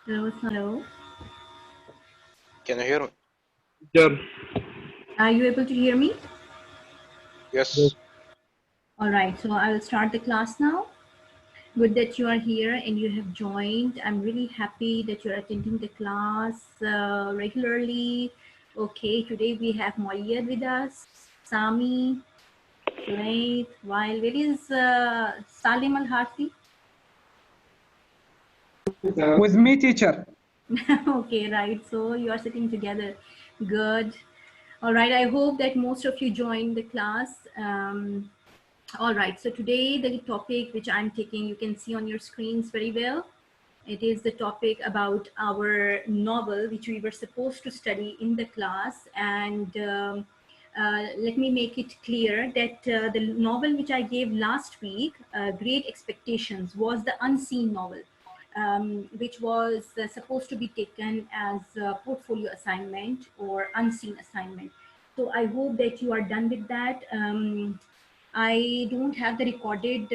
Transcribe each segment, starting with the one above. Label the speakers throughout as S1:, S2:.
S1: Hello, hello.
S2: Can you hear me?
S3: Sure.
S1: Are you able to hear me?
S3: Yes.
S2: Yes.
S1: All right, so I will start the class now. Good that you are here and you have joined. I'm really happy that you're attending the class regularly. Okay, today we have Moyed with us, Sami, Sunaid, while where is Salim Al-Harthi?
S4: With me, teacher.
S1: Okay, right, so you are sitting together. Good. All right, I hope that most of you joined the class. All right, so today the topic which I'm taking, you can see on your screens very well. It is the topic about our novel, which we were supposed to study in the class. And let me make it clear that the novel which I gave last week, Great Expectations, was the unseen novel, which was supposed to be taken as a portfolio assignment or unseen assignment. So I hope that you are done with that. I don't have the recorded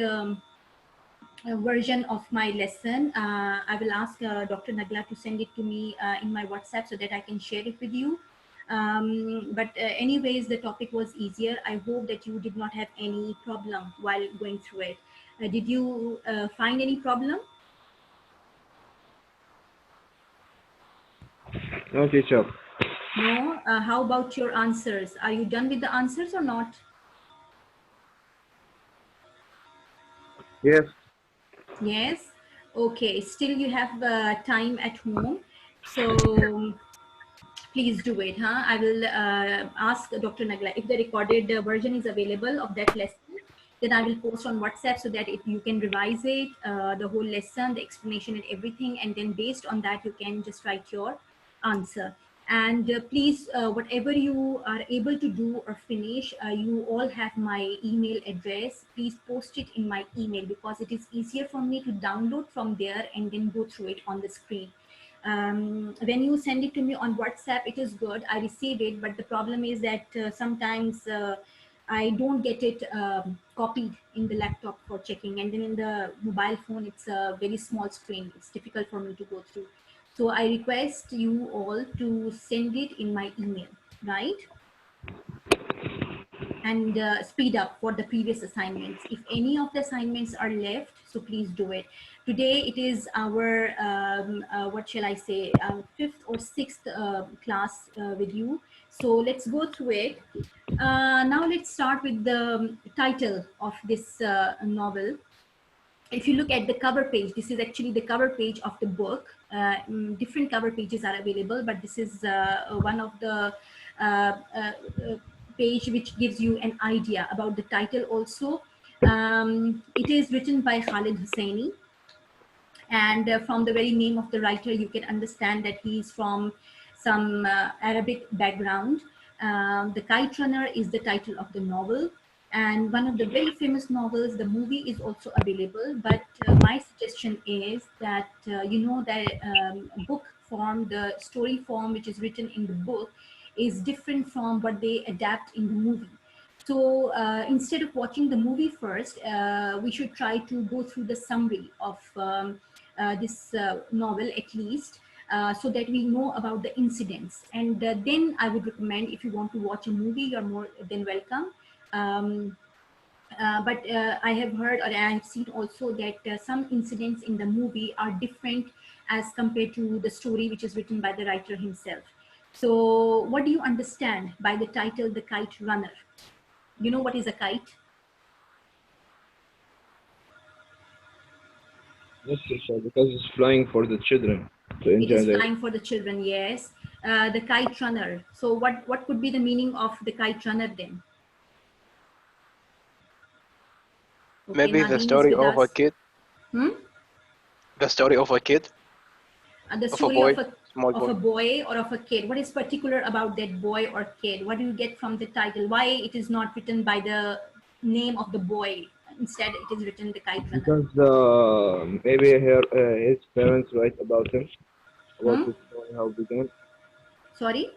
S1: version of my lesson. I will ask Dr. Nagla to send it to me in my WhatsApp so that I can share it with you. But anyways, the topic was easier. I hope that you did not have any problem while going through it. Did you find any problem?
S3: No, teacher.
S1: No? How about your answers? Are you done with the answers or not?
S3: Yes.
S1: Yes. Okay. Still, you have time at home. So please do it. I will ask Dr. Nagla if the recorded version is available of that lesson. Then I will post on WhatsApp so that if you can revise it, the whole lesson, the explanation and everything. And then based on that, you can just write your answer. And please, whatever you are able to do or finish, you all have my email address. Please post it in my email because it is easier for me to download from there and then go through it on the screen. When you send it to me on WhatsApp, it is good. I receive it, but the problem is that sometimes I don't get it copied in the laptop for checking, and then in the mobile phone, it's a very small screen. It's difficult for me to go through. So I request you all to send it in my email, right? And speed up for the previous assignments. If any of the assignments are left, so please do it. Today it is our, what shall I say, fifth or sixth class with you. So let's go through it. Now let's start with the title of this novel. If you look at the cover page, this is actually the cover page of the book. Different cover pages are available, but this is one of the uh, uh, uh, page which gives you an idea about the title also. It is written by Khalid Husseini, and from the very name of the writer, you can understand that he's from some Arabic background. The Kite Runner is the title of the novel, and one of the very famous novels. The movie is also available, but my suggestion is that the book form, the story form which is written in the book, is different from what they adapt in the movie. So instead of watching the movie first, we should try to go through the summary of this novel at least, so that we know about the incidents. And then I would recommend, if you want to watch a movie, you're more than welcome. Um, but I have heard or I have seen also that some incidents in the movie are different as compared to the story which is written by the writer himself. So, what do you understand by the title The Kite Runner? You know what is a kite?
S3: Yes, teacher. Because it's flying for the children to
S1: It
S3: enjoy
S1: is
S3: their.
S1: flying for the children, yes. The kite runner. So, what could be the meaning of the kite runner then? Okay,
S2: Maybe the
S1: Nadine is
S2: story
S1: with
S2: of a
S1: us.
S2: kid.
S1: Hmm?
S2: The story of a kid,
S1: The
S2: of a
S1: story
S2: boy,
S1: of a
S2: small boy.
S1: boy or of a kid. What is particular about that boy or kid? What do you get from the title? Why it is not written by the name of the boy? Instead, it is written the kite runner.
S3: Because maybe his parents write about him, about
S1: Hmm?
S3: his story, how it began.
S1: Sorry.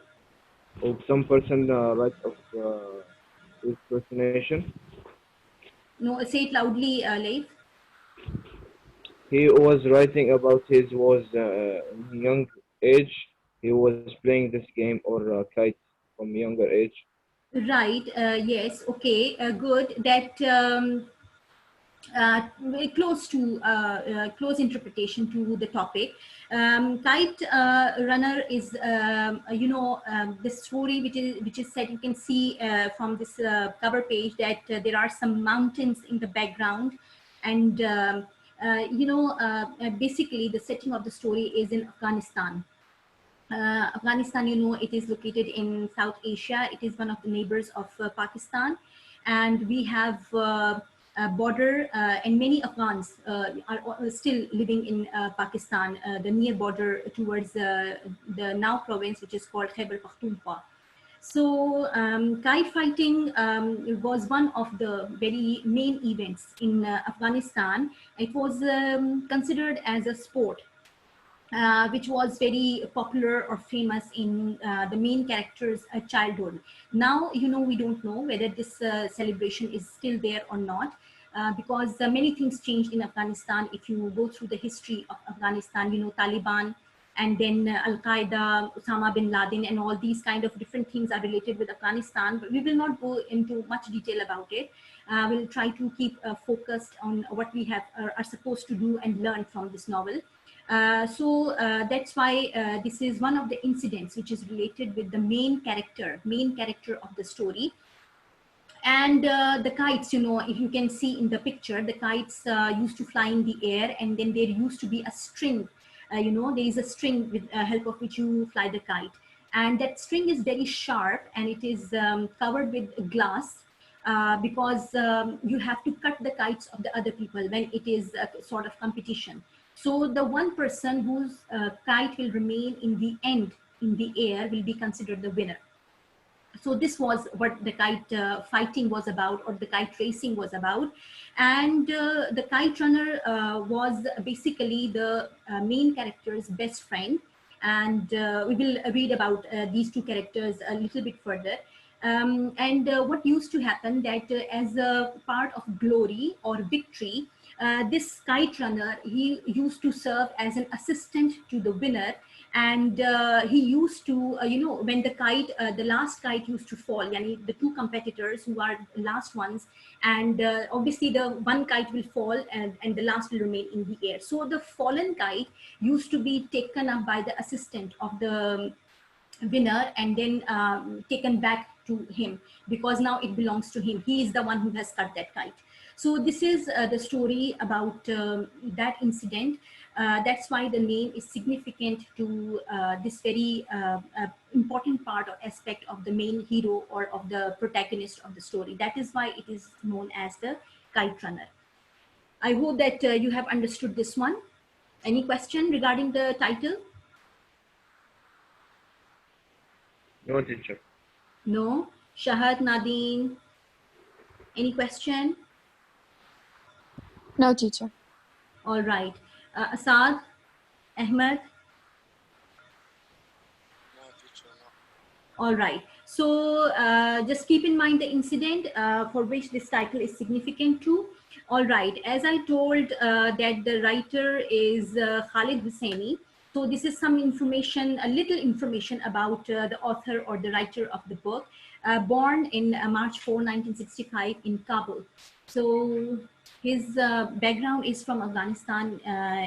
S3: Or some person write of his personation.
S1: No, say it loudly, Leif.
S3: he was writing about his was young age. He was playing this game or kite from younger age.
S1: Right. Yes. Okay. Good. That very close to close interpretation to the topic. Kite runner is the story which is said. You can see from this cover page that there are some mountains in the background, and basically the setting of the story is in Afghanistan. Afghanistan, it is located in South Asia. It is one of the neighbors of Pakistan, and we have a border, and many Afghans are still living in Pakistan, the near border towards the now province, which is called Khyber Pakhtunkhwa. So kite fighting was one of the very main events in Afghanistan. It was considered as a sport which was very popular or famous in the main character's childhood. Now, we don't know whether this celebration is still there or not, because many things changed in Afghanistan. If you go through the history of Afghanistan, Taliban, and then Al-Qaeda, Osama bin Laden, and all these kind of different things are related with Afghanistan, but we will not go into much detail about it. We'll try to keep focused on what we are supposed to do and learn from this novel. So that's why this is one of the incidents which is related with the main character of the story. And the kites, if you can see in the picture, the kites used to fly in the air, and then there used to be a string. There is a string with help of which you fly the kite, and that string is very sharp, and it is covered with glass. Because you have to cut the kites of the other people when it is a sort of competition. So the one person whose kite will remain in the end in the air will be considered the winner. So this was what the kite fighting was about, or the kite racing was about. And the kite runner was basically the main character's best friend. And we will read about these two characters a little bit further. And what used to happen that as a part of glory or victory, this kite runner, he used to serve as an assistant to the winner. And he used to, when the last kite used to fall, yani the two competitors who are the last ones, and obviously the one kite will fall, and the last will remain in the air. So the fallen kite used to be taken up by the assistant of the winner, and then taken back to him, because now it belongs to him. He is the one who has cut that kite. So this is the story about that incident. That's why the name is significant to this very important part or aspect of the main hero or of the protagonist of the story. That is why it is known as the kite runner. I hope that you have understood this one. Any question regarding the title?
S3: No, teacher.
S1: No? Shahad, Nadine, any question?
S5: No, teacher.
S1: All right. Asad, Ahmed?
S2: No, teacher, no.
S1: All right. So just keep in mind the incident for which this title is significant too. All right. As I told that the writer is Khalid Husseini. So this is some information, a little information about the author or the writer of the book. Born in March 4, 1965 in Kabul. So his background is from Afghanistan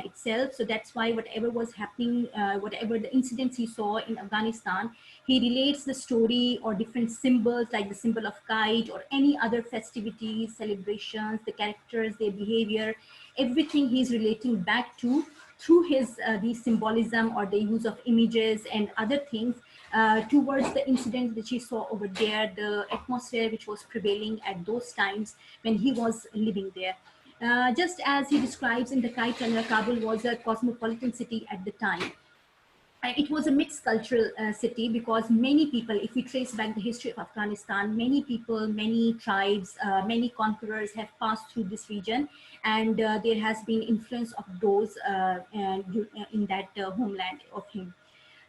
S1: itself. So that's why whatever was happening, whatever the incidents he saw in Afghanistan, he relates the story or different symbols like the symbol of kite or any other festivities, celebrations, the characters, their behavior, everything he's relating back to through his the symbolism or the use of images and other things towards the incidents which he saw over there, the atmosphere which was prevailing at those times when he was living there. Just as he describes in the Kite Runner, Kabul was a cosmopolitan city at the time. It was a mixed cultural city because many people, if we trace back the history of Afghanistan, many people, many tribes, many conquerors have passed through this region, and there has been influence of those in that homeland of him.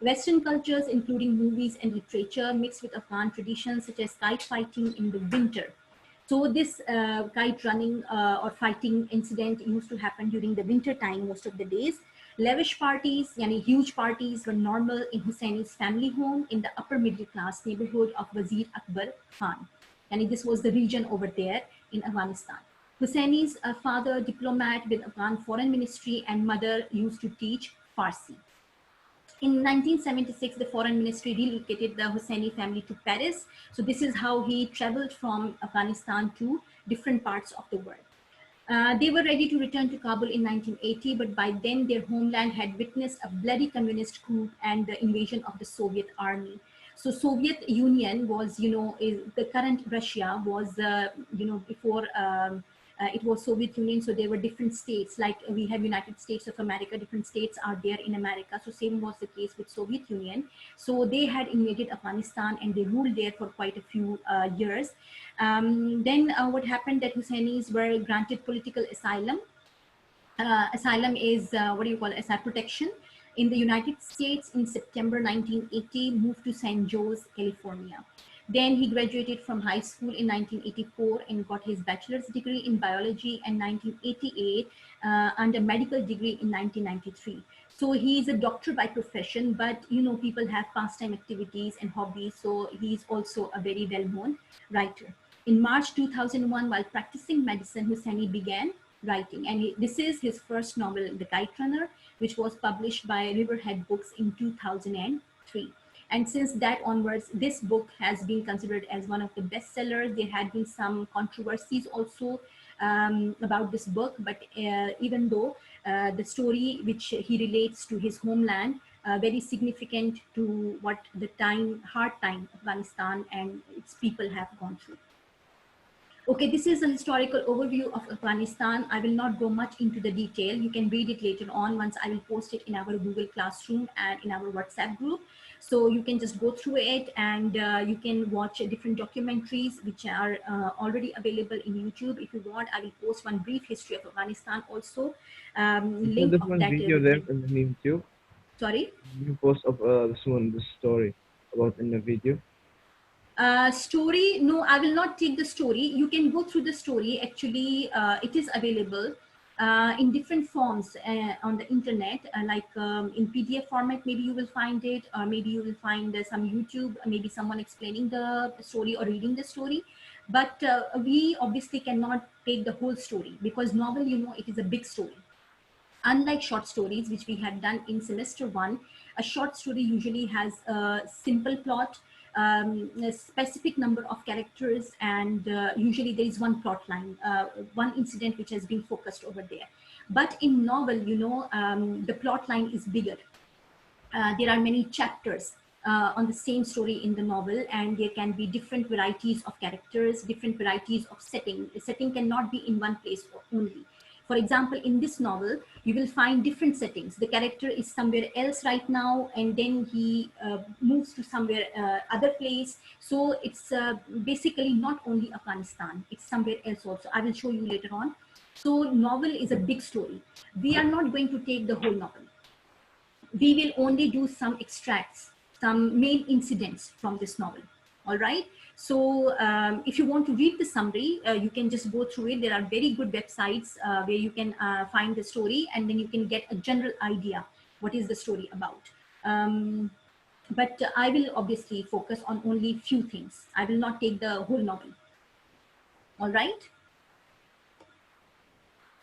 S1: Western cultures, including movies and literature, mixed with Afghan traditions such as kite fighting in the winter. So this kite running or fighting incident used to happen during the winter time most of the days. Lavish parties, yani huge parties, were normal in Husseini's family home in the upper middle class neighborhood of Wazir Akbar Khan. And this was the region over there in Afghanistan. Husseini's father, diplomat with Afghan Foreign Ministry, and mother used to teach Farsi. In 1976, the foreign ministry relocated the Husseini family to Paris. So this is how he traveled from Afghanistan to different parts of the world. They were ready to return to Kabul in 1980, but by then their homeland had witnessed a bloody communist coup and the invasion of the Soviet army. So Soviet Union was, the current Russia was, before it was Soviet Union. So there were different states, like we have United States of America, different states are there in America. So same was the case with Soviet Union. So they had invaded Afghanistan and they ruled there for quite a few years. Then what happened that Husseinis were granted political asylum. Asylum is asylum protection in the United States in September 1980, moved to San Jose, California. Then he graduated from high school in 1984 and got his bachelor's degree in biology in 1988 and a medical degree in 1993. So he is a doctor by profession, but people have pastime activities and hobbies. So he's also a very well-known writer. In March 2001, while practicing medicine, Husseini began writing, and this is his first novel, The Kite Runner, which was published by Riverhead Books in 2003. And since that onwards, this book has been considered as one of the bestsellers. There had been some controversies also about this book, but even though the story which he relates to his homeland, very significant to what the hard time Afghanistan and its people have gone through. Okay, this is a historical overview of Afghanistan. I will not go much into the detail. You can read it later on once I will post it in our Google Classroom and in our WhatsApp group. So you can just go through it, and you can watch different documentaries which are already available in YouTube. If you want, I will post one brief history of Afghanistan also. Link of that
S3: video there in the YouTube.
S1: Sorry?
S3: You post of this story about in the video.
S1: Story, no, I will not take the story. You can go through the story. Actually, it is available in different forms on the internet, like in PDF format, maybe you will find it, or maybe you will find some YouTube, maybe someone explaining the story or reading the story. But we obviously cannot take the whole story, because novel, it is a big story. Unlike short stories, which we had done in semester 1, a short story usually has a simple plot, a specific number of characters, and usually there is one plot line, one incident which has been focused over there. But in novel, the plot line is bigger. There are many chapters on the same story in the novel, and there can be different varieties of characters, different varieties of setting. The setting cannot be in one place only. For example, in this novel, you will find different settings. The character is somewhere else right now, and then he moves to somewhere other place. So it's basically not only Afghanistan, it's somewhere else also. I will show you later on. So novel is a big story. We are not going to take the whole novel. We will only do some extracts, some main incidents from this novel. All right. So if you want to read the summary, you can just go through it. There are very good websites where you can find the story, and then you can get a general idea what is the story about. But I will obviously focus on only few things. I will not take the whole novel. All right.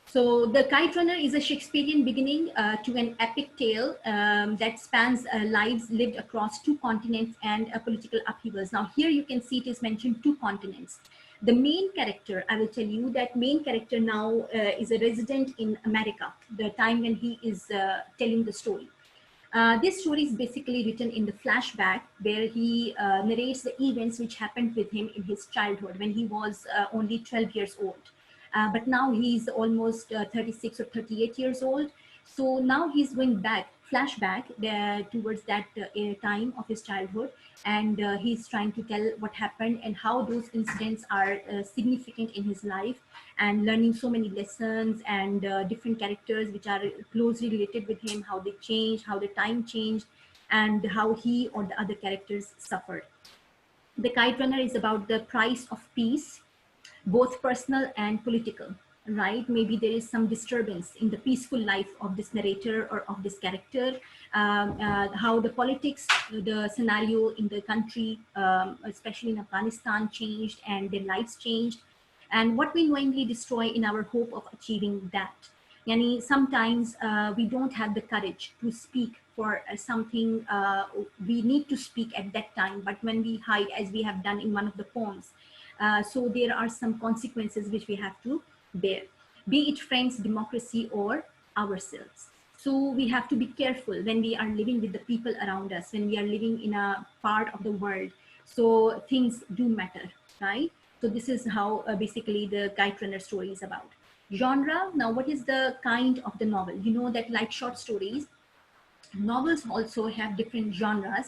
S1: So The Kite Runner is a Shakespearean beginning to an epic tale that spans lives lived across 2 continents and political upheavals. Now here you can see it is mentioned 2 continents. The main character, I will tell you that main character now is a resident in America, the time when he is telling the story. This story is basically written in the flashback, where he narrates the events which happened with him in his childhood when he was only 12 years old. But now he's almost 36 or 38 years old. So now he's going back, flashback towards that time of his childhood. And he's trying to tell what happened and how those incidents are significant in his life, and learning so many lessons and different characters which are closely related with him, how they changed, how the time changed, and how he or the other characters suffered. The Kite Runner is about the price of peace. both personal and political, right? Maybe there is some disturbance in the peaceful life of this narrator or of this character, how the politics, the scenario in the country, especially in Afghanistan, changed and their lives changed, and what we knowingly destroy in our hope of achieving that. Yani sometimes we don't have the courage to speak for something we need to speak at that time, but when we hide, as we have done in one of the poems, so there are some consequences which we have to bear, be it friends, democracy, or ourselves. So we have to be careful when we are living with the people around us, when we are living in a part of the world. So things do matter, right? So this is how basically the Kite Runner story is about. Genre, now what is the kind of the novel? You know that like short stories, novels also have different genres.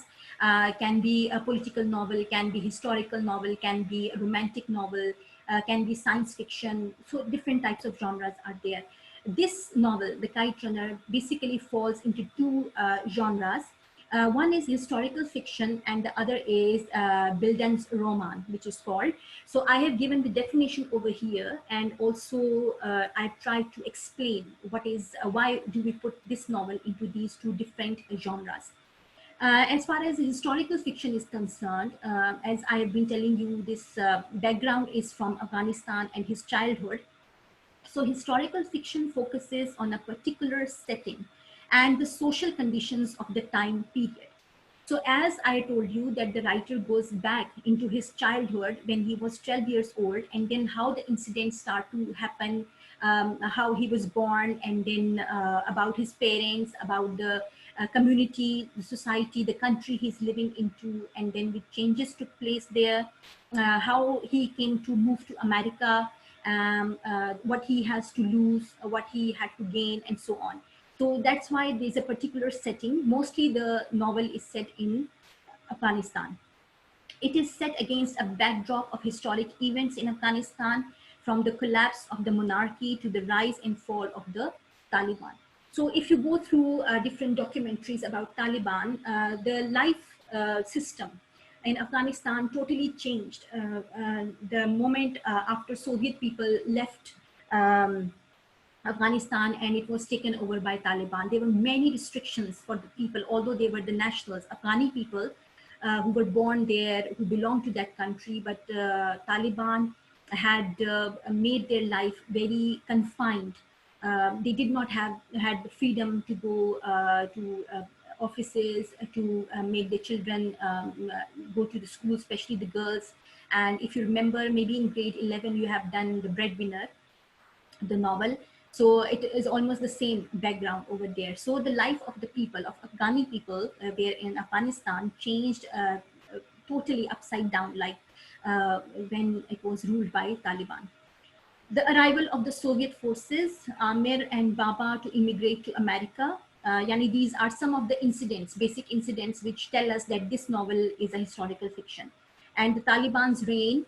S1: Can be a political novel, can be historical novel, can be a romantic novel, can be science fiction. So different types of genres are there. This novel, The Kite Runner, basically falls into two genres. One is historical fiction and the other is Bildungsroman, which is called. So I have given the definition over here, and also I've tried to explain what is, why do we put this novel into these two different genres. As far as historical fiction is concerned, as I have been telling you, this background is from Afghanistan and his childhood. So historical fiction focuses on a particular setting and the social conditions of the time period. So as I told you that the writer goes back into his childhood when he was 12 years old, and then how the incidents start to happen, how he was born, and then about his parents, about the community, the society, the country he's living into, and then the changes took place there, how he came to move to America, what he has to lose, what he had to gain, and so on. So that's why there's a particular setting. Mostly the novel is set in Afghanistan. It is set against a backdrop of historic events in Afghanistan, from the collapse of the monarchy to the rise and fall of the Taliban. So if you go through different documentaries about Taliban, the life system in Afghanistan totally changed the moment after Soviet people left Afghanistan and it was taken over by Taliban. There were many restrictions for the people, although they were the nationals, Afghani people who were born there, who belonged to that country, but Taliban had made their life very confined. They did not have had the freedom to go to offices, to make their children go to the school, especially the girls. And if you remember, maybe in grade 11, you have done The Breadwinner, the novel. So it is almost the same background over there. So the life of the people, of Afghani people there in Afghanistan changed totally upside down, like when it was ruled by Taliban. The arrival of the Soviet forces, Amir and Baba, to immigrate to America. Yani these are some of the incidents, basic incidents, which tell us that this novel is a historical fiction. And the Taliban's reign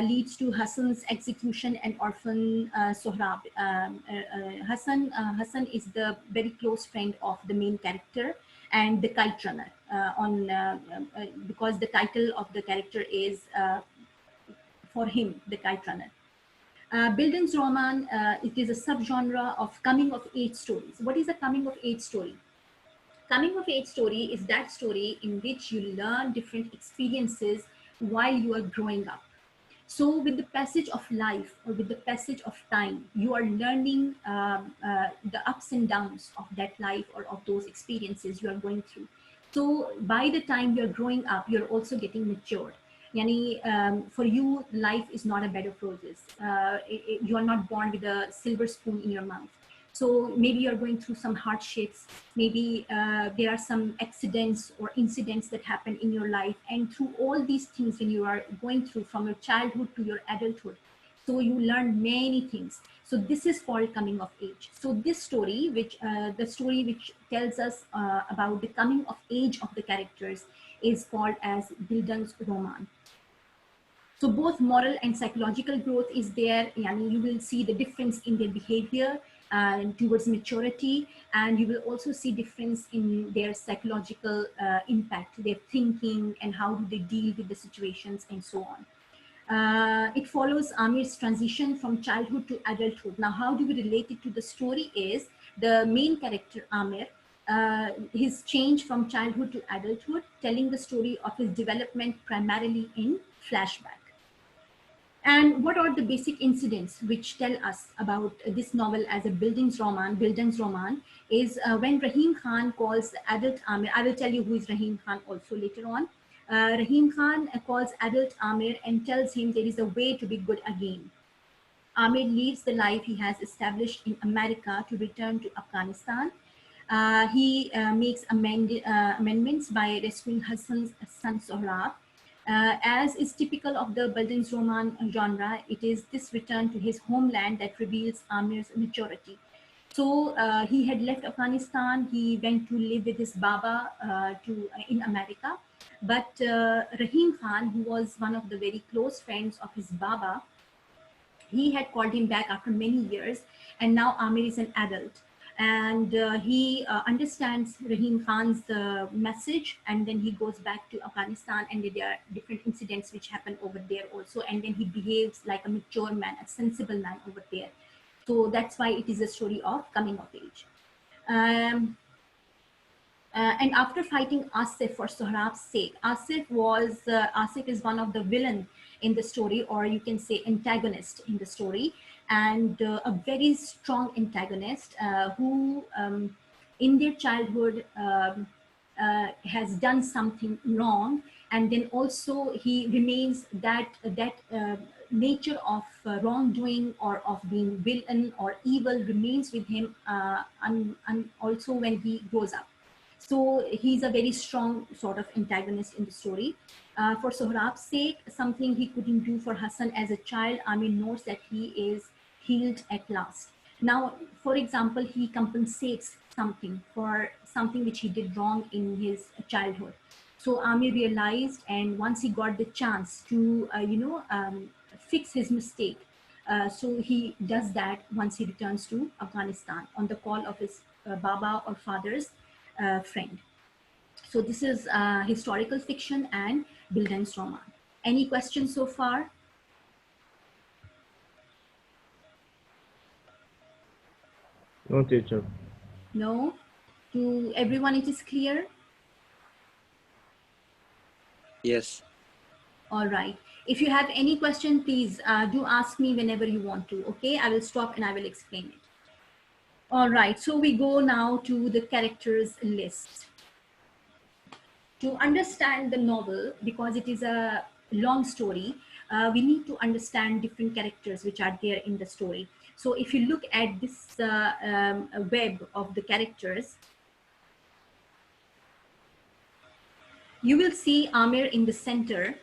S1: leads to Hassan's execution and orphan Sohrab. Hassan is the very close friend of the main character and the Kite Runner, because the title of the character is for him, the Kite Runner. Bildungsroman, it is a subgenre of coming of age stories. What is a coming of age story? Coming of age story is that story in which you learn different experiences while you are growing up. So with the passage of life or with the passage of time, you are learning the ups and downs of that life or of those experiences you are going through. So by the time you're growing up, you're also getting matured. Yani, for you, life is not a bed of roses. You are not born with a silver spoon in your mouth. So maybe you're going through some hardships. Maybe there are some accidents or incidents that happen in your life. And through all these things, when you are going through from your childhood to your adulthood, so you learn many things. So this is called coming of age. So this story, the story which tells us about the coming of age of the characters, is called as Bildungsroman. So both moral and psychological growth is there. Yani you will see the difference in their behavior towards maturity, and you will also see difference in their psychological impact, their thinking, and how do they deal with the situations and so on. It follows Amir's transition from childhood to adulthood. Now, how do we relate it to the story is the main character, Amir, his change from childhood to adulthood, telling the story of his development primarily in flashback. And what are the basic incidents which tell us about this novel as a Bildungsroman is when Rahim Khan calls adult Amir. I will tell you who is Rahim Khan also later on. Rahim Khan calls adult Amir and tells him there is a way to be good again. Amir leaves the life he has established in America to return to Afghanistan. He makes amendments by rescuing Hassan's son Sohrab. As is typical of the Bildungsroman genre, it is this return to his homeland that reveals Amir's maturity. So he had left Afghanistan, he went to live with his Baba in America. But Rahim Khan, who was one of the very close friends of his Baba, he had called him back after many years, and now Amir is an adult. And he understands Rahim Khan's message, and then he goes back to Afghanistan, and there are different incidents which happen over there also, and then he behaves like a mature man, a sensible man over there. So that's why it is a story of coming of age. And after fighting Asif for Sohrab's sake, Asif is one of the villain in the story, or you can say antagonist in the story, and a very strong antagonist who in their childhood has done something wrong, and then also he remains that nature of wrongdoing or of being villain or evil remains with him and also when he grows up. So he's a very strong sort of antagonist in the story. For Sohrab's sake, something he couldn't do for Hassan as a child, Amir knows that he is healed at last. Now, for example, he compensates something for something which he did wrong in his childhood. So Amir realized, and once he got the chance to, fix his mistake, so he does that once he returns to Afghanistan on the call of his Baba or father's friend. So this is historical fiction and Bildungsroman. Any questions so far?
S3: No, teacher.
S1: No? To everyone it is clear?
S5: Yes.
S1: All right. If you have any question, please do ask me whenever you want to. Okay, I will stop and I will explain it. All right, so we go now to the characters list. To understand the novel, because it is a long story, we need to understand different characters which are there in the story. So if you look at this web of the characters, you will see Amir in the center.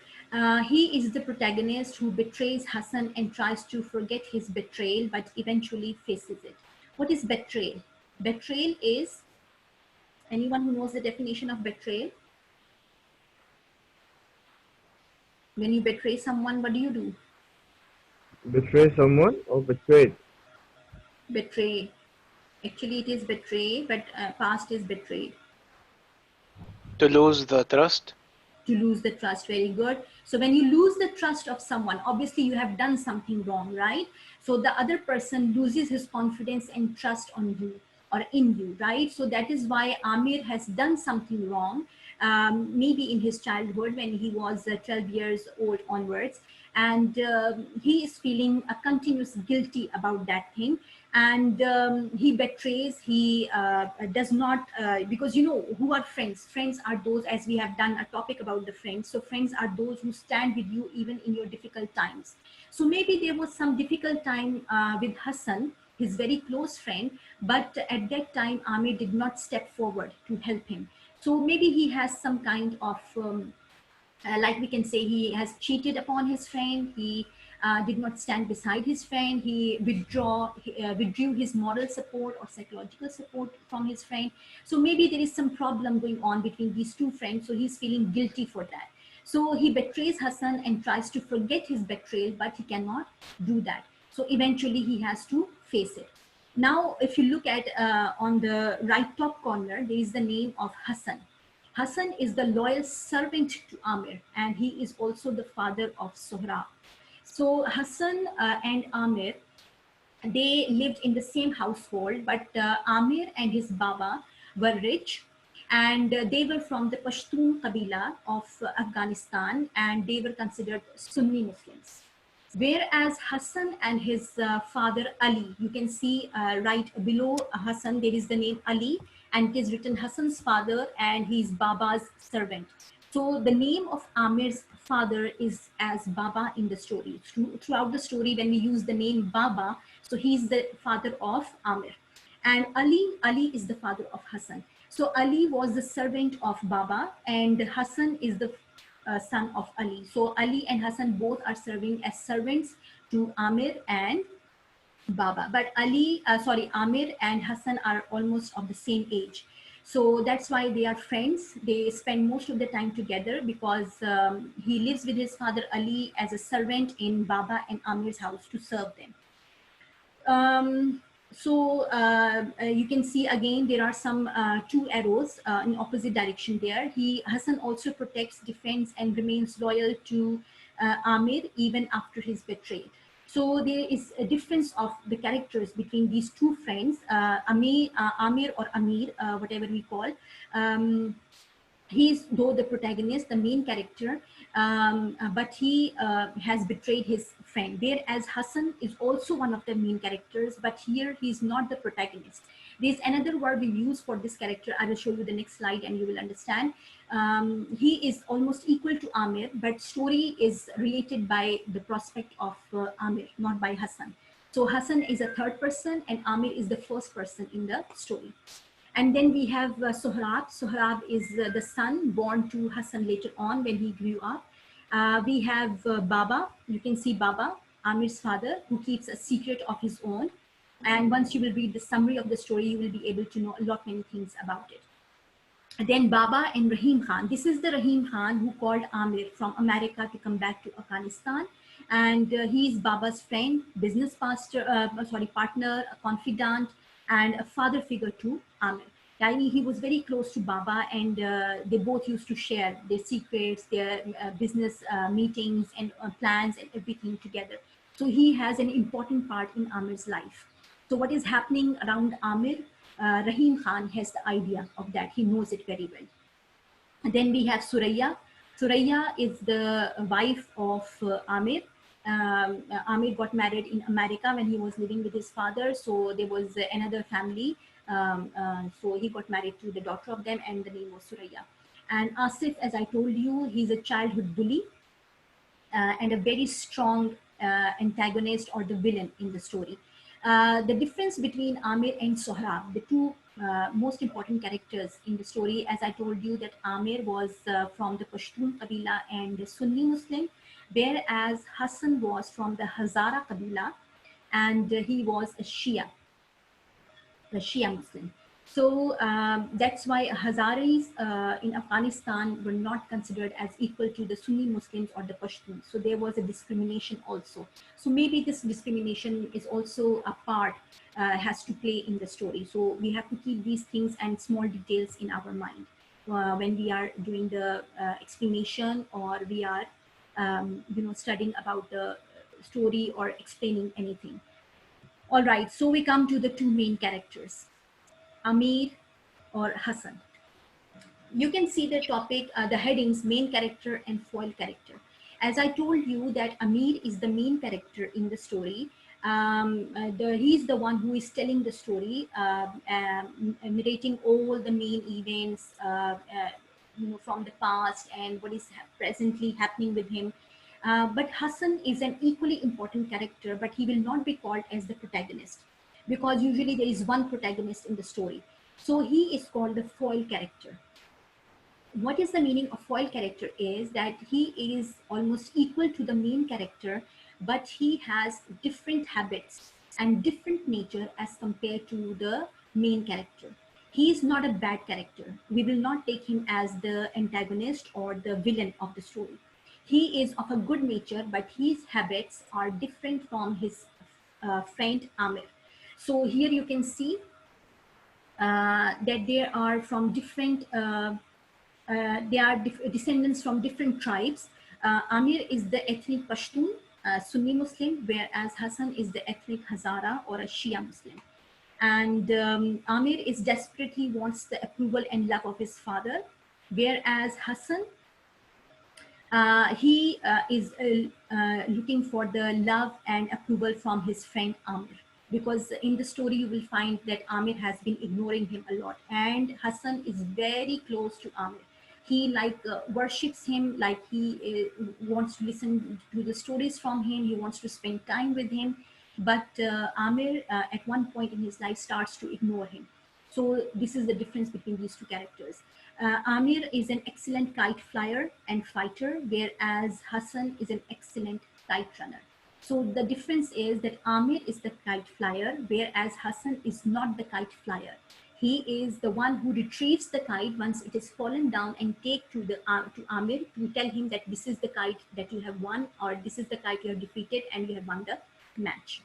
S1: He is the protagonist who betrays Hassan and tries to forget his betrayal, but eventually faces it. What is betrayal? Betrayal is, anyone who knows the definition of betrayal? When you betray someone, what do you do?
S3: Betray someone or betrayed?
S1: Betray. Actually, it is betray, but past is betrayed.
S2: To lose the trust.
S1: To lose the trust, very good. So when you lose the trust of someone, obviously you have done something wrong, right? So the other person loses his confidence and trust on you or in you, right? So that is why Amir has done something wrong, maybe in his childhood when he was 12 years old onwards, and he is feeling a continuous guilty about that thing. And he betrays, he does not, because you know, who are friends? Friends are those, as we have done a topic about the friends. So friends are those who stand with you even in your difficult times. So maybe there was some difficult time with Hassan, his very close friend, but at that time, Amir did not step forward to help him. So maybe he has some kind of, like we can say, he has cheated upon his friend. He did not stand beside his friend. He withdrew his moral support or psychological support from his friend. So maybe there is some problem going on between these two friends. So he's feeling guilty for that. So he betrays Hassan and tries to forget his betrayal, but he cannot do that. So eventually he has to face it. Now, if you look at on the right top corner, there is the name of Hassan. Hassan is the loyal servant to Amir, and he is also the father of Sohrab. So Hassan and Amir, they lived in the same household, but Amir and his Baba were rich, and they were from the Pashtun Qabila of Afghanistan, and they were considered Sunni Muslims. Whereas Hassan and his father Ali, you can see right below Hassan, there is the name Ali, and it is written Hassan's father and his Baba's servant. So the name of Amir's father is as Baba in the story. Throughout the story, when we use the name Baba, so he's the father of Amir. And Ali is the father of Hassan. So Ali was the servant of Baba, and Hassan is the son of Ali. So Ali and Hassan both are serving as servants to Amir and Baba. But Amir and Hassan are almost of the same age. So that's why they are friends. They spend most of the time together because he lives with his father Ali as a servant in Baba and Amir's house to serve them. You can see again there are some two arrows in opposite direction there. Hassan also protects, defends, and remains loyal to Amir even after his betrayal. So there is a difference of the characters between these two friends, Amir or Amir, whatever we call. He's though the protagonist, the main character, but he has betrayed his friend. Whereas Hassan is also one of the main characters, but here he's not the protagonist. There's another word we use for this character. I will show you the next slide and you will understand. He is almost equal to Amir, but story is related by the prospect of Amir, not by Hassan. So Hassan is a third person and Amir is the first person in the story. And then we have Sohrab. Sohrab is the son born to Hassan later on when he grew up. We have Baba. You can see Baba, Amir's father, who keeps a secret of his own. And once you will read the summary of the story, you will be able to know a lot many things about it. And then Baba and Rahim Khan. This is the Rahim Khan who called Amir from America to come back to Afghanistan. And he's Baba's friend, business partner, a confidant, and a father figure to Amir. He was very close to Baba, and they both used to share their secrets, their business meetings and plans and everything together. So he has an important part in Amir's life. So what is happening around Amir, Rahim Khan has the idea of that. He knows it very well. And then we have Suraya. Suraya is the wife of Amir. Amir got married in America when he was living with his father. So there was another family. So he got married to the daughter of them, and the name was Suraya. And Asif, as I told you, he's a childhood bully and a very strong antagonist or the villain in the story. The difference between Amir and Sohrab, the two most important characters in the story, as I told you, that Amir was from the Pashtun Qabila and the Sunni Muslim, whereas Hassan was from the Hazara Qabila and he was a Shia Muslim. So that's why Hazaris in Afghanistan were not considered as equal to the Sunni Muslims or the Pashtuns. So there was a discrimination also. So maybe this discrimination is also a part, has to play in the story. So we have to keep these things and small details in our mind when we are doing the explanation, or we are studying about the story or explaining anything. All right, so we come to the two main characters, Amir or Hassan. You can see the topic, the headings, main character and foil character. As I told you that Amir is the main character in the story. He's the one who is telling the story, narrating all the main events from the past and what is presently happening with him. But Hassan is an equally important character, but he will not be called as the protagonist, because usually there is one protagonist in the story. So he is called the foil character. What is the meaning of foil character is that he is almost equal to the main character, but he has different habits and different nature as compared to the main character. He is not a bad character. We will not take him as the antagonist or the villain of the story. He is of a good nature, but his habits are different from his friend Amir. So here you can see that they are from different, they are descendants from different tribes. Amir is the ethnic Pashtun, Sunni Muslim, whereas Hassan is the ethnic Hazara or a Shia Muslim. And Amir is desperately wants the approval and love of his father, whereas Hassan, he is looking for the love and approval from his friend Amir. Because in the story you will find that Amir has been ignoring him a lot, and Hassan is very close to Amir. He worships him, like he wants to listen to the stories from him, he wants to spend time with him. But Amir at one point in his life starts to ignore him. So this is the difference between these two characters. Amir is an excellent kite flyer and fighter, whereas Hassan is an excellent kite runner. So the difference is that Amir is the kite flyer, whereas Hassan is not the kite flyer. He is the one who retrieves the kite once it is fallen down and take to Amir to tell him that this is the kite that you have won, or this is the kite you have defeated and you have won the match.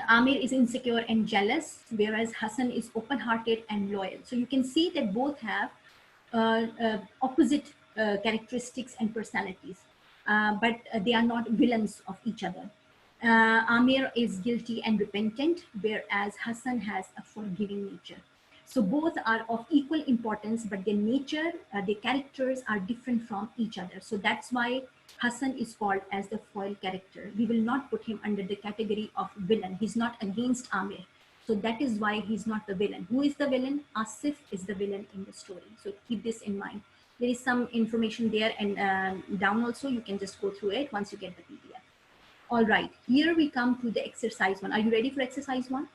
S1: Amir is insecure and jealous, whereas Hassan is open-hearted and loyal. So you can see that both have opposite characteristics and personalities, but they are not villains of each other. Amir is guilty and repentant, whereas Hassan has a forgiving nature. So both are of equal importance, but their nature, their characters are different from each other. So that's why Hassan is called as the foil character. We will not put him under the category of villain. He's not against Amir. So that is why he's not the villain. Who is the villain? Asif is the villain in the story. So keep this in mind. There is some information there, and down also, you can just go through it once you get the PDF. All right, here we come to the exercise 1. Are you ready for exercise 1?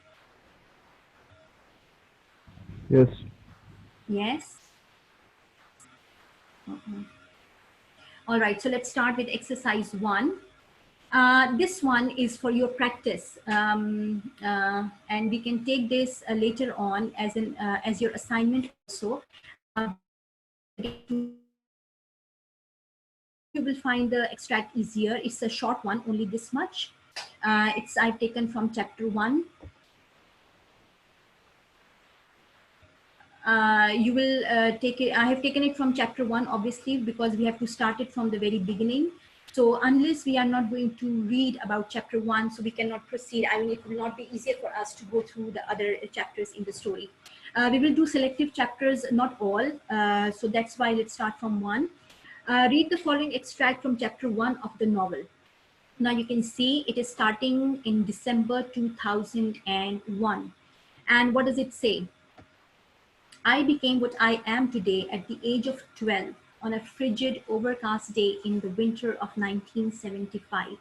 S3: Yes.
S1: Yes. All right, so let's start with exercise 1. This one is for your practice, and we can take this later on as your assignment also. You will find the extract easier. It's a short one, only this much. I've taken from chapter 1. You will take it. I have taken it from chapter 1, obviously, because we have to start it from the very beginning. So unless we are not going to read about chapter 1, so we cannot proceed. I mean, it will not be easier for us to go through the other chapters in the story. We will do selective chapters, not all. So that's why let's start from 1. Read the following extract from chapter 1 of the novel. Now you can see it is starting in December 2001. And what does it say? I became what I am today at the age of 12 on a frigid, overcast day in the winter of 1975.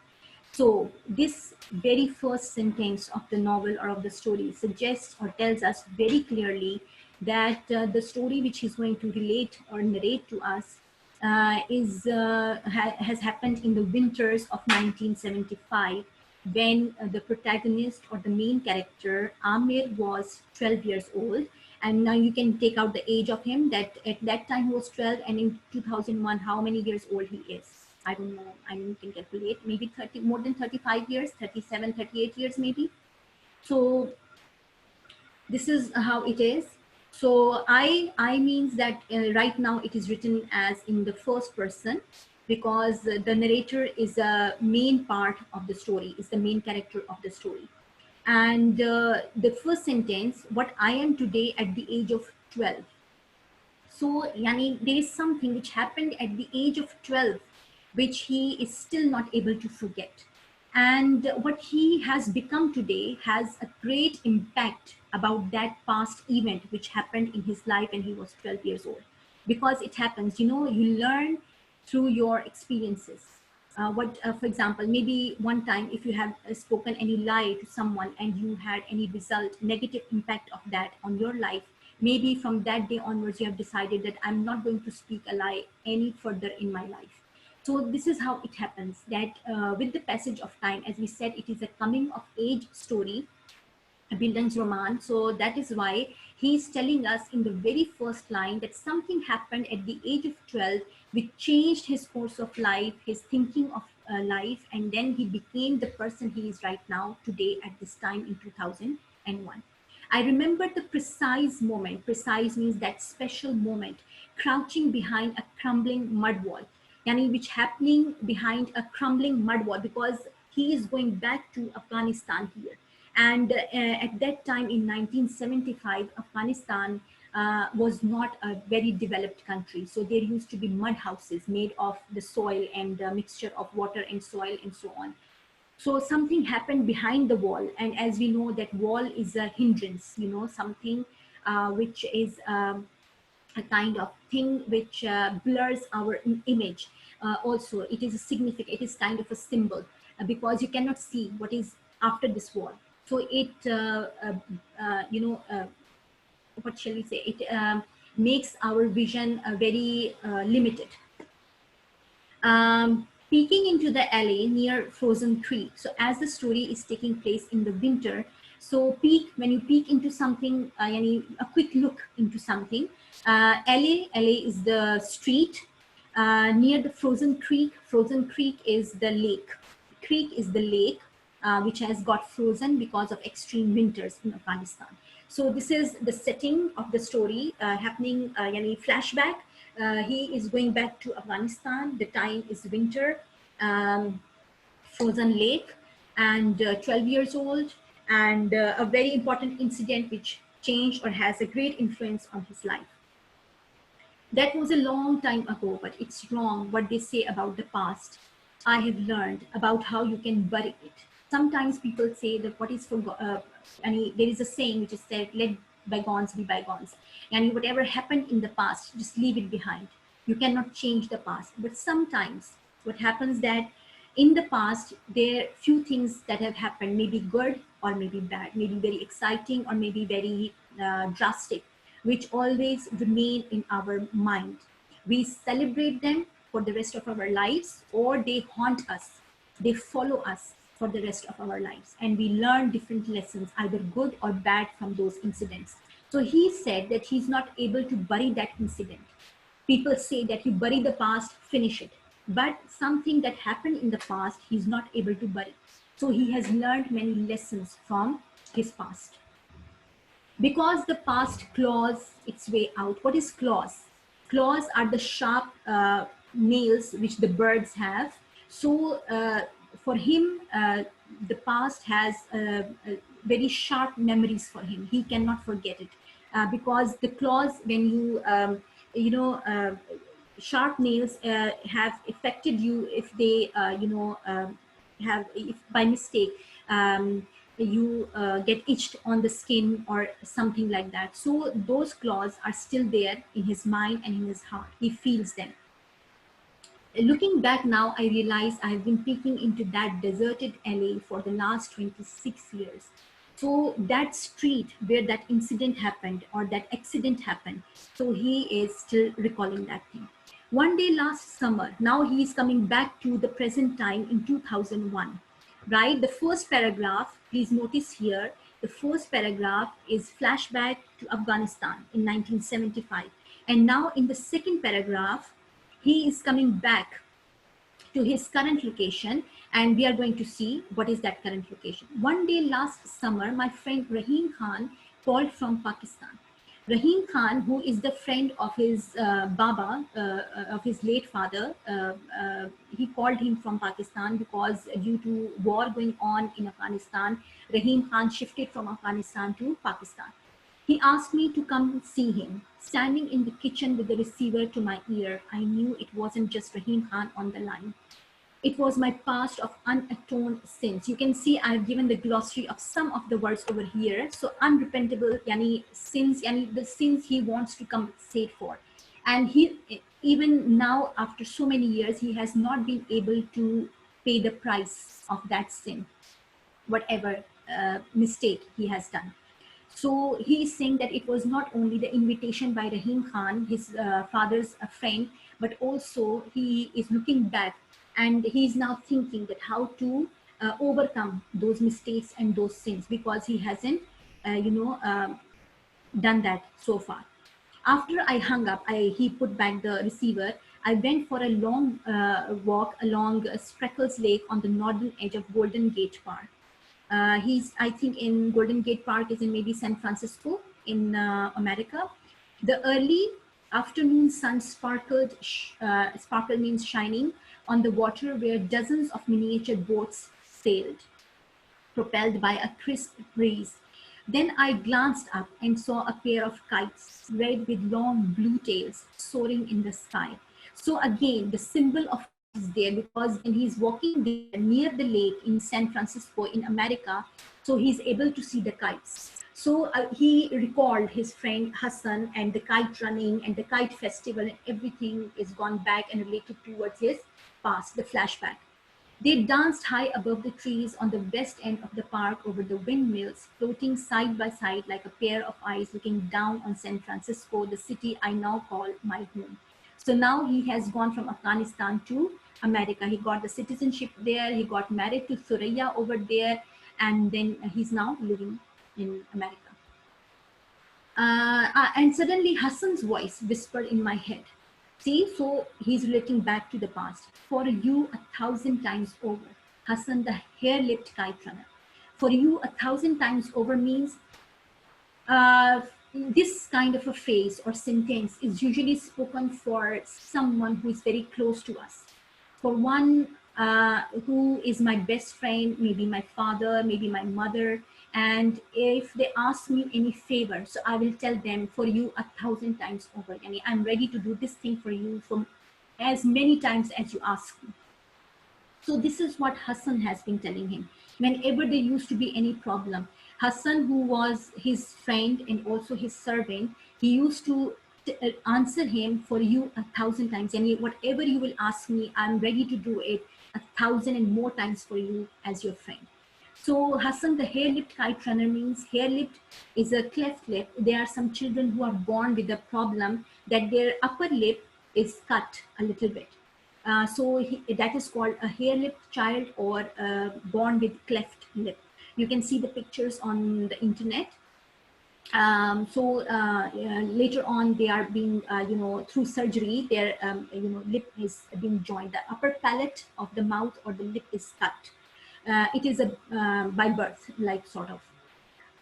S1: So this very first sentence of the novel or of the story suggests or tells us very clearly that the story which he's going to relate or narrate to us has happened in the winters of 1975, when the protagonist or the main character, Amir, was 12 years old. And now you can take out the age of him, that at that time he was 12, and in 2001, how many years old he is. I don't know, I mean, you can calculate, maybe 30, more than 35 years, 37, 38 years maybe. So this is how it is. So I means that right now it is written as in the first person, because the narrator is a main part of the story, is the main character of the story. And the first sentence, what I am today at the age of 12. So yani, there is something which happened at the age of 12, which he is still not able to forget. And what he has become today has a great impact about that past event which happened in his life when he was 12 years old. Because it happens, you know, you learn through your experiences. For example, maybe one time if you have spoken any lie to someone and you had any result, negative impact of that on your life, maybe from that day onwards you have decided that I'm not going to speak a lie any further in my life. So this is how it happens, that with the passage of time, as we said, it is a coming of age story, a Bildungsroman. So that is why he's telling us in the very first line that something happened at the age of 12 which changed his course of life, his thinking of life, and then he became the person he is right now today at this time in 2001. I remember the precise moment, precise means that special moment, crouching behind a crumbling mud wall. yani which happening behind a crumbling mud wall, because he is going back to Afghanistan here. And at that time in 1975, Afghanistan was not a very developed country. So there used to be mud houses made of the soil and a mixture of water and soil and so on. So something happened behind the wall. And as we know, that wall is a hindrance, you know, something which is a kind of thing which blurs our image. Also, it is a significant, it is kind of a symbol because you cannot see what is after this wall. So it, you know, what shall we say? It makes our vision very limited. Peeking into the alley near Frozen Creek. So as the story is taking place in the winter, so when you peek into something, a quick look into something. LA is the street near the Frozen Creek. Frozen Creek is the lake. Creek is the lake which has got frozen because of extreme winters in Afghanistan. So this is the setting of the story happening, flashback. He is going back to Afghanistan. The time is winter, frozen lake, and 12 years old, and a very important incident which changed or has a great influence on his life. That was a long time ago, but it's wrong what they say about the past. I have learned about how you can bury it. Sometimes people say that what is there is a saying which is said, let bygones be bygones. And whatever happened in the past, just leave it behind. You cannot change the past. But sometimes what happens that in the past, there are few things that have happened, maybe good or maybe bad, maybe very exciting or maybe very drastic, which always remain in our mind. We celebrate them for the rest of our lives, or they haunt us. They follow us for the rest of our lives. And we learn different lessons, either good or bad, from those incidents. So he said that he's not able to bury that incident. People say that you bury the past, finish it. But something that happened in the past, he's not able to bury. So he has learned many lessons from his past. Because the past claws its way out. What is claws? Claws are the sharp nails which the birds have. So for him, the past has very sharp memories for him. He cannot forget it because the claws, when you, sharp nails have affected you if they, if by mistake, you get itched on the skin or something like that. So those claws are still there in his mind and in his heart. He feels them. Looking back now, I realize I have been peeking into that deserted alley for the last 26 years. So that street where that incident happened or that accident happened, so he is still recalling that thing. One day last summer, now he is coming back to the present time in 2001. Right, the first paragraph, please notice here, the first paragraph is flashback to Afghanistan in 1975. And now in the second paragraph, he is coming back to his current location, and we are going to see what is that current location. One day last summer, my friend Rahim Khan called from Pakistan. Rahim Khan, who is the friend of his Baba, of his late father, he called him from Pakistan because due to war going on in Afghanistan, Rahim Khan shifted from Afghanistan to Pakistan. He asked me to come see him. Standing in the kitchen with the receiver to my ear, I knew it wasn't just Rahim Khan on the line. It was my past of unatoned sins. You can see I've given the glossary of some of the words over here. So unrepentable, yani sins, yani the sins he wants to compensate for. And he, even now, after so many years, he has not been able to pay the price of that sin, whatever mistake he has done. So he is saying that it was not only the invitation by Rahim Khan, his father's friend, but also he is looking back and he is now thinking that how to overcome those mistakes and those sins, because he hasn't, done that so far. After I hung up, he put back the receiver. I went for a long walk along Spreckles Lake on the northern edge of Golden Gate Park. He's, I think, in Golden Gate Park is in maybe San Francisco in America. The early Afternoon sun sparkled, sparkle means shining, on the water where dozens of miniature boats sailed, propelled by a crisp breeze. Then I glanced up and saw a pair of kites, red with long blue tails, soaring in the sky. So again, the symbol of is there because when he's walking there near the lake in San Francisco in America, so he's able to see the kites. So he recalled his friend Hassan and the kite running and the kite festival, and everything is gone back and related towards his past, the flashback. They danced high above the trees on the west end of the park over the windmills, floating side by side like a pair of eyes looking down on San Francisco, the city I now call my home. So now he has gone from Afghanistan to America. He got the citizenship there. He got married to Thuraya over there. And then he's now living in America. And suddenly Hassan's voice whispered in my head. See, so he's relating back to the past. For you 1,000 times over, Hassan, the hair-lipped kite runner. For you 1,000 times over means this kind of a phrase or sentence is usually spoken for someone who is very close to us. For one who is my best friend, maybe my father, maybe my mother, and if they ask me any favor, so I will tell them, for you 1,000 times over. I mean, I'm ready to do this thing for you from as many times as you ask me. So this is what Hassan has been telling him. Whenever there used to be any problem, Hassan, who was his friend and also his servant, he used to answer him, for you 1,000 times. And whatever you will ask me, I'm ready to do it 1,000 and more times for you as your friend. So Hassan, the hair-lipped kite runner means hair-lipped is a cleft lip. There are some children who are born with a problem that their upper lip is cut a little bit. That is called a hair-lipped child or born with cleft lip. You can see the pictures on the internet. Later on, they are being, through surgery, their, lip is being joined. The upper palate of the mouth or the lip is cut. It is by birth, like sort of.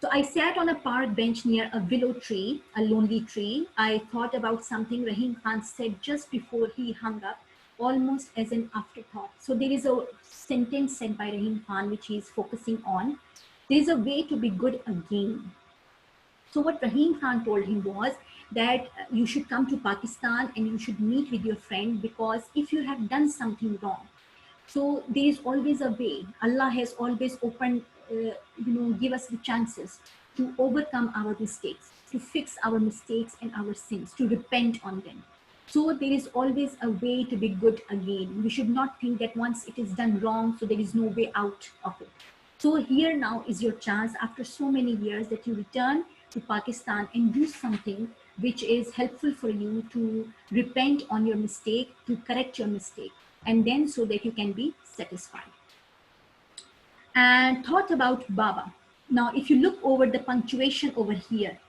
S1: So I sat on a park bench near a willow tree, a lonely tree. I thought about something Rahim Khan said just before he hung up, almost as an afterthought. So there is a sentence said by Rahim Khan, which he is focusing on. There is a way to be good again. So what Rahim Khan told him was that you should come to Pakistan and you should meet with your friend, because if you have done something wrong, so there is always a way. Allah has always opened, give us the chances to overcome our mistakes, to fix our mistakes and our sins, to repent on them. So there is always a way to be good again. We should not think that once it is done wrong, so there is no way out of it. So here now is your chance, after so many years, that you return to Pakistan and do something which is helpful for you to repent on your mistake, to correct your mistake, and then so that you can be satisfied. And thought about Baba. Now, if you look over the punctuation over here,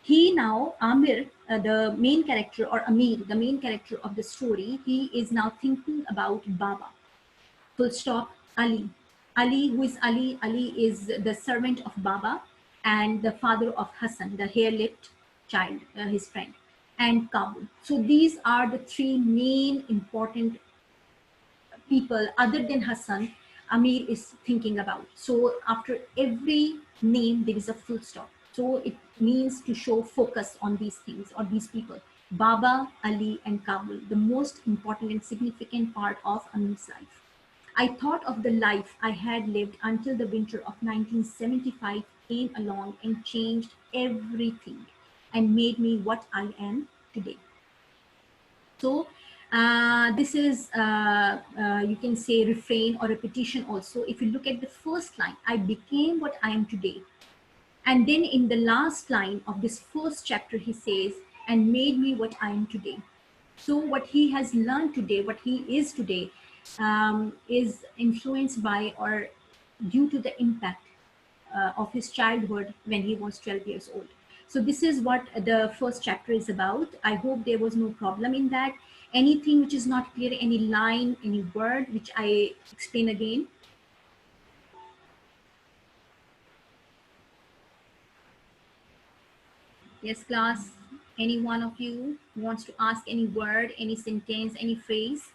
S1: he now, Amir, the main character, or Amir, the main character of the story, he is now thinking about Baba. Full stop, Ali. Ali, who is Ali? Ali is the servant of Baba and the father of Hassan, the hair-lipped child, his friend, and Kabul. So these are the three main important people other than Hassan, Amir is thinking about. So after every name, there is a full stop. So it means to show focus on these things or these people. Baba, Ali, and Kabul, the most important and significant part of Amir's life. I thought of the life I had lived until the winter of 1975 came along and changed everything and made me what I am today. So this is, you can say, refrain or repetition also. If you look at the first line, I became what I am today. And then in the last line of this first chapter, he says, and made me what I am today. So what he has learned today, what he is today, is influenced by or due to the impact of his childhood when he was 12 years old. So this is what the first chapter is about. I hope there was no problem in that. Anything which is not clear, any line, any word, which I explain again. Yes, class. Any one of you wants to ask any word, any sentence, any phrase?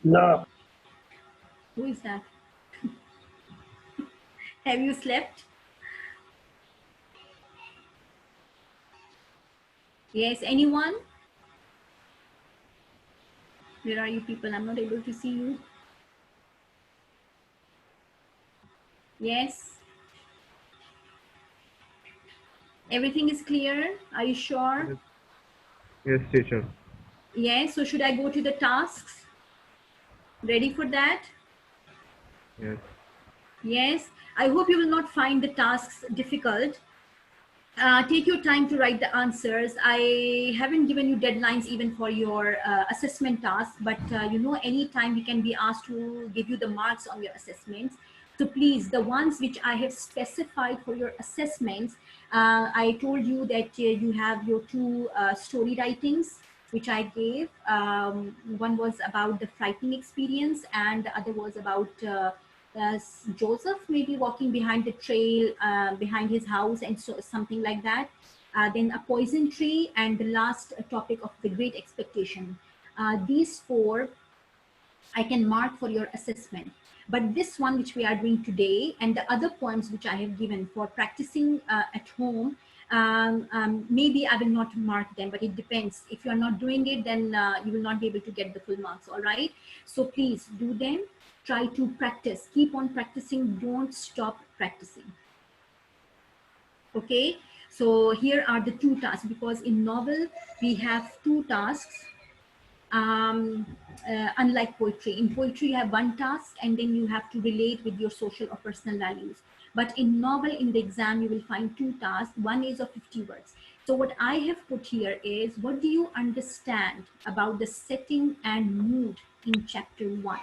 S4: No.
S1: Who is that? Have you slept? Yes, anyone? Where are you people? I'm not able to see you. Yes. Everything is clear? Are you sure?
S3: Yes, teacher.
S1: Yes. So should I go to the tasks? Ready for that?
S3: Yes.
S1: Yes. I hope you will not find the tasks difficult. Take your time to write the answers. I haven't given you deadlines even for your assessment tasks, but you know, anytime we can be asked to give you the marks on your assessments. So please, the ones which I have specified for your assessments, I told you that you have your two story writings, which I gave. One was about the frightening experience and the other was about Joseph maybe walking behind the trail behind his house and so something like that. Then a poison tree and the last topic of the great expectation. These four I can mark for your assessment. But this one which we are doing today and the other poems which I have given for practicing at home, maybe I will not mark them, but it depends. If you are not doing it, then you will not be able to get the full marks, all right? So please do them. Try to practice. Keep on practicing. Don't stop practicing. Okay? So here are the two tasks because in novel we have two tasks. Unlike poetry. In poetry, you have one task and then you have to relate with your social or personal values. But in novel, in the exam, you will find two tasks. One is of 50 words. So what I have put here is, what do you understand about the setting and mood in chapter 1?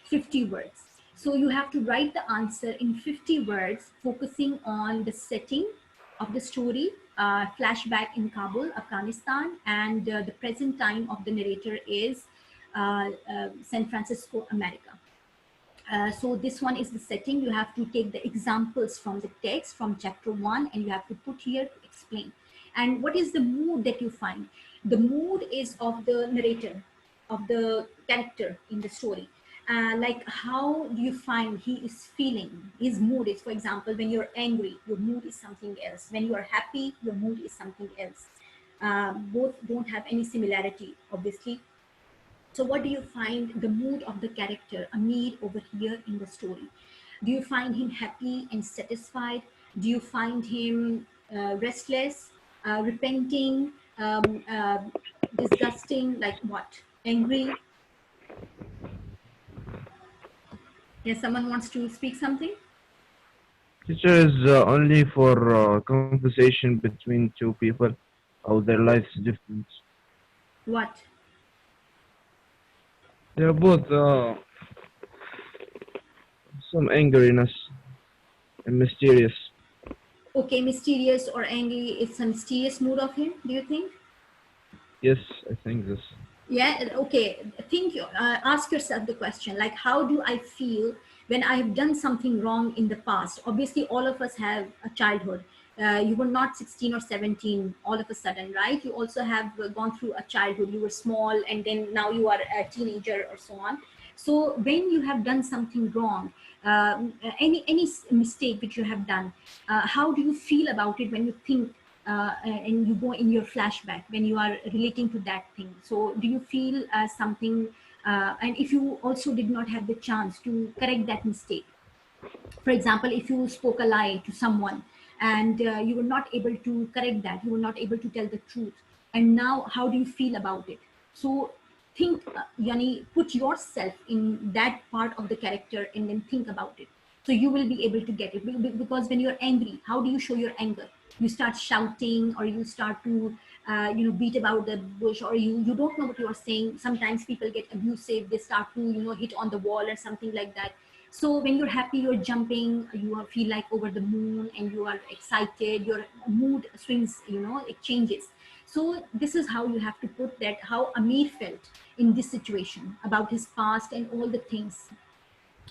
S1: 50 words. So you have to write the answer in 50 words, focusing on the setting of the story, flashback in Kabul, Afghanistan, and the present time of the narrator is San Francisco, America. So this one is the setting. You have to take the examples from the text from chapter 1 and you have to put here to explain. And what is the mood that you find? The mood is of the narrator, of the character in the story. Like how do you find he is feeling? His mood is, for example, when you're angry, your mood is something else. When you are happy, your mood is something else. Both don't have any similarity, obviously. So what do you find the mood of the character, Amir, over here in the story? Do you find him happy and satisfied? Do you find him restless, repenting, disgusting, like what? Angry? Yes, someone wants to speak something?
S3: Teacher is only for conversation between two people, how their lives different.
S1: What?
S3: They're both some angeriness and mysterious.
S1: Okay, mysterious or angry, it's a mysterious mood of him, do you think?
S3: Yes, I think this.
S1: Yeah, okay. Ask yourself the question, like, how do I feel when I have done something wrong in the past? Obviously, all of us have a childhood. You were not 16 or 17 all of a sudden, right? You also have gone through a childhood. You were small and then now you are a teenager or so on. So when you have done something wrong, any mistake which you have done, how do you feel about it when you think and you go in your flashback when you are relating to that thing? So do you feel something, and if you also did not have the chance to correct that mistake, for example, if you spoke a lie to someone and you were not able to correct that, you were not able to tell the truth, and now how do you feel about it? So think, yani, put yourself in that part of the character and then think about it. So you will be able to get it. Because when you're angry, how do you show your anger? You start shouting or you start to beat about the bush, or you don't know what you are saying. Sometimes people get abusive, they start to hit on the wall or something like that. So when you're happy, you're jumping, feel like over the moon and you are excited, your mood swings, it changes. So this is how you have to put that, how Amir felt in this situation about his past and all the things.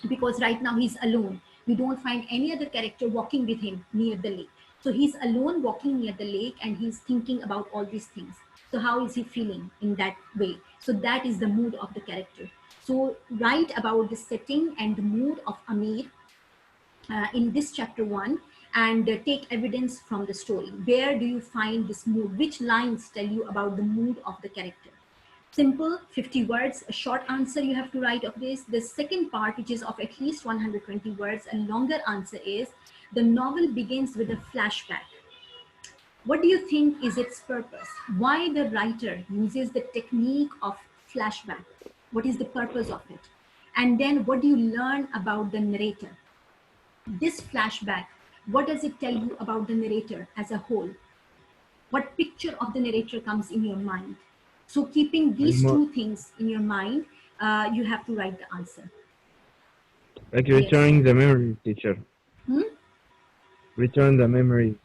S1: Because right now he's alone. We don't find any other character walking with him near the lake. So he's alone walking near the lake and he's thinking about all these things. So how is he feeling in that way? So that is the mood of the character. So write about the setting and the mood of Amir in this chapter 1, and take evidence from the story. Where do you find this mood? Which lines tell you about the mood of the character? Simple, 50 words, a short answer you have to write of this. The second part, which is of at least 120 words, a longer answer is, the novel begins with a flashback. What do you think is its purpose? Why the writer uses the technique of flashback? What is the purpose of it? And then what do you learn about the narrator? This flashback, what does it tell you about the narrator as a whole? What picture of the narrator comes in your mind? So keeping these two things in your mind, you have to write the answer.
S3: Like returning the memories, teacher. Return the memories.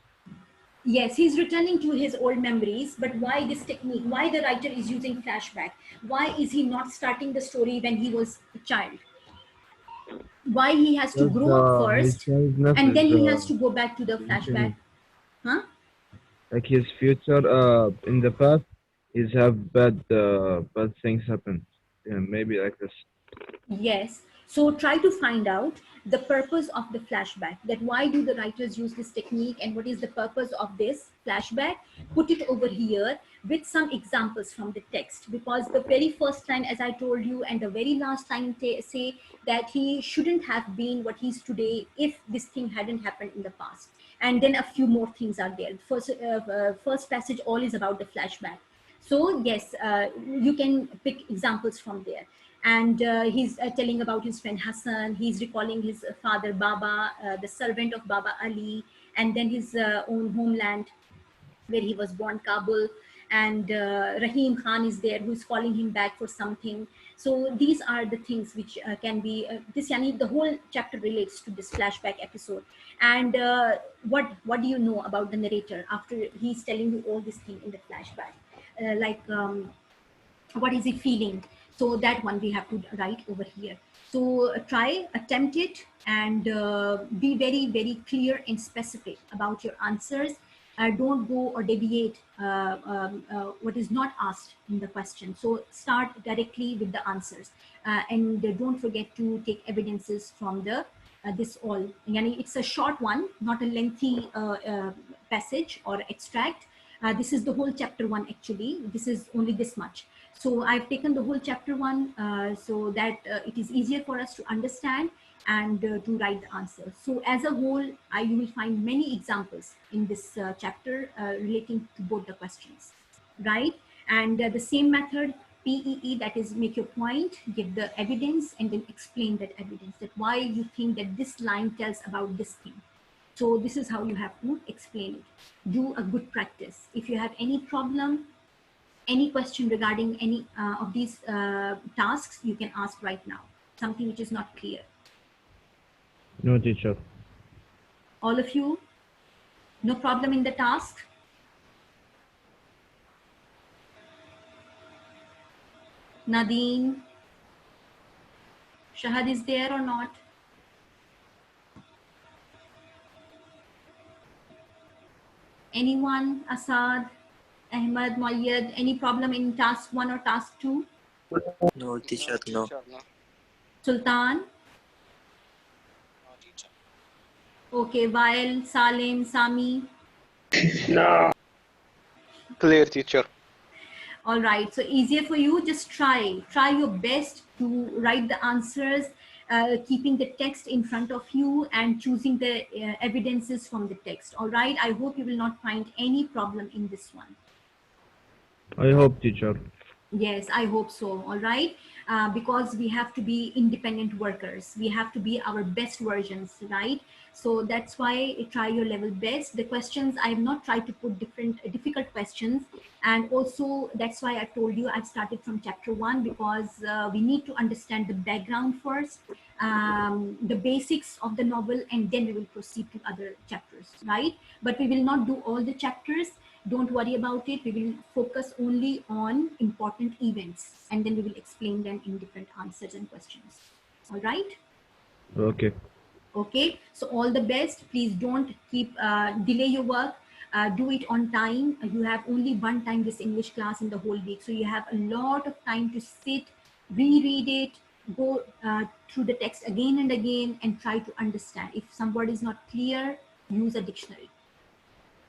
S1: Yes, he's returning to his old memories, but why this technique? Why the writer is using flashback? Why is he not starting the story when he was a child? Why he has to grow up first and then he has to go back to the flashback? Huh?
S3: Like his future, in the past, he's have bad things happen. Yeah, maybe like this.
S1: Yes. So try to find out the purpose of the flashback, that why do the writers use this technique and what is the purpose of this flashback. Put it over here with some examples from the text, because the very first line, as I told you, and the very last line say that he shouldn't have been what he's today if this thing hadn't happened in the past. And then a few more things are there. First passage all is about the flashback. So yes, you can pick examples from there. And he's telling about his friend Hassan. He's recalling his father Baba, the servant of Baba Ali, and then his own homeland where he was born, Kabul. And Rahim Khan is there, who's calling him back for something. So these are the things which can be this. Yani, the whole chapter relates to this flashback episode. And what do you know about the narrator after he's telling you all this thing in the flashback? What is he feeling? So that one we have to write over here. So try, attempt it, and be very, very clear and specific about your answers. Don't go or deviate what is not asked in the question. So start directly with the answers, and don't forget to take evidences from the this all. Yani it's a short one, not a lengthy passage or extract. This is the whole chapter 1 actually. This is only this much. So I've taken the whole chapter 1 so that it is easier for us to understand and to write the answer. So as a whole, you will find many examples in this chapter relating to both the questions, right? And the same method, PEE, that is make your point, give the evidence, and then explain that evidence, that why you think that this line tells about this thing. So this is how you have to explain it. Do a good practice. If you have any problem, any question regarding any of these tasks, you can ask right now. Something which is not clear.
S3: No, teacher.
S1: All of you, no problem in the task? Nadine, Shahad is there or not? Anyone? Asad, Ahmed, Muayyad, any problem in task 1 or task 2?
S5: No, teacher, no.
S1: Sultan? Okay, Wael, Salim, Sami?
S4: No.
S2: Clear, teacher.
S1: All right, so easier for you, just try your best to write the answers, keeping the text in front of you and choosing the evidences from the text. All right, I hope you will not find any problem in this one.
S3: I hope, teacher.
S1: Yes, I hope so. All right, because we have to be independent workers. We have to be our best versions, right? So that's why try your level best. The questions, I have not tried to put difficult questions. And also that's why I told you I've started from chapter 1, because we need to understand the background first, the basics of the novel, and then we will proceed to other chapters, right? But we will not do all the chapters. Don't worry about it. We will focus only on important events, and then we will explain them in different answers and questions. All right?
S3: Okay.
S1: Okay, so all the best. Please don't keep delay your work. Do it on time. You have only one time this English class in the whole week, so you have a lot of time to sit, reread it, go through the text again and again, and try to understand. If some word is not clear, use a dictionary.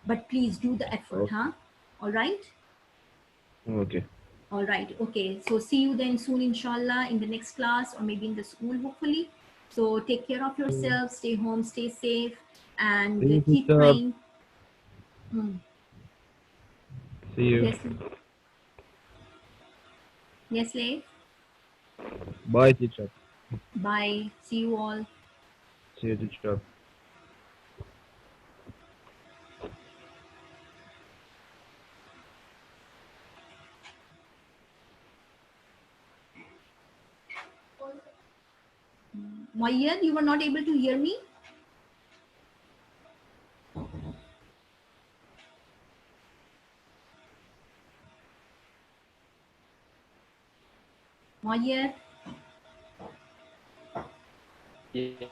S1: But please do the effort, huh? All right.
S3: Okay.
S1: All right. Okay. So see you then soon, inshallah, in the next class or maybe in the school, hopefully. So take care of yourself, stay home, stay safe, and
S3: See you,
S1: keep
S3: teacher.
S1: praying.
S3: See you.
S1: Yes. Yes, Leif.
S3: Bye, teacher.
S1: Bye. See you all.
S3: See you, teacher.
S1: Mayyad, you were not able to hear me? Mayyad?
S2: Yeah.